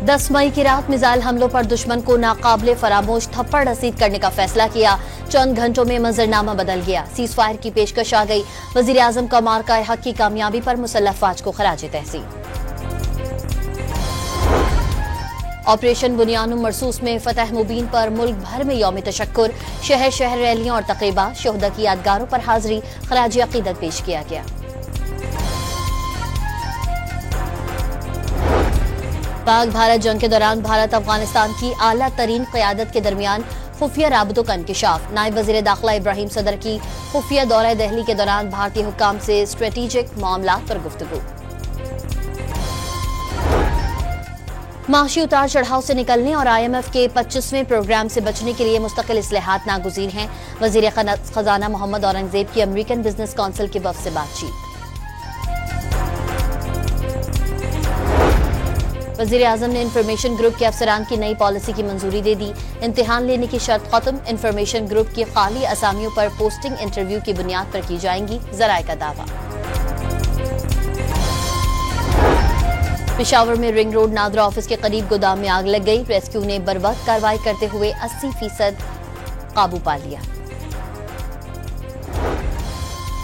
10 मई की रात मिसाइल हमलों पर दुश्मन को नाकाबिले फरामोश थप्पड़ रसीद करने का फैसला किया। चंद घंटों में मंजरनामा बदल गया। सीज फायर की पेशकश आ गई। वजीर आजम का मार्का हक की कामयाबी पर मुसल्लह फौज को खराज तहसीन। ऑपरेशन बुनियानुम मरसूस में फतह मुबीन पर मुल्क भर में यौम तशक्कुर। शहर शहर रैलियां और तक़रीबा। शोहदा की यादगारों पर हाजिरी खराज अकीदत पेश किया गया। पाक भारत जंग के दौरान भारत अफगानिस्तान की आला तरीन क़यादत के दरमियान खुफिया राबतों का इंकशाफ। नायब वज़ीर दाखिला इब्राहिम सदर की खुफिया दौरा दहली के दौरान भारतीय हुक्काम से स्ट्रेटेजिक मामलात पर गुफ्तगू। माशी उतार चढ़ाव से निकलने और IMF के 25वें प्रोग्राम से बचने के लिए मुस्तकिल इस्लाहात नागुज़ीर हैं। वज़ीर खजाना मोहम्मद औरंगजेब की अमेरिकन बिजनेस काउंसिल के वफ़द से बातचीत। वज़ीर आज़म ने इंफॉर्मेशन ग्रुप के अफसरान की नई पॉलिसी की मंजूरी दे दी। इम्तिहान लेने की शर्त खत्म। इंफॉर्मेशन ग्रुप की खाली असामियों पर पोस्टिंग इंटरव्यू की बुनियाद पर की जाएंगी, ज़राए का दावा। पेशावर में रिंग रोड नादरा ऑफिस के करीब गोदाम में आग लग गई। रेस्क्यू ने बरवक्त कार्रवाई करते हुए 80% काबू पा लिया।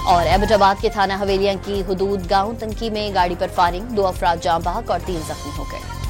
और एबटाबाद के थाना हवेलियां की हुदूद गांव तंकी में गाड़ी पर फायरिंग। 2 अफराद जाँ बहक और 3 जख्मी हो गए।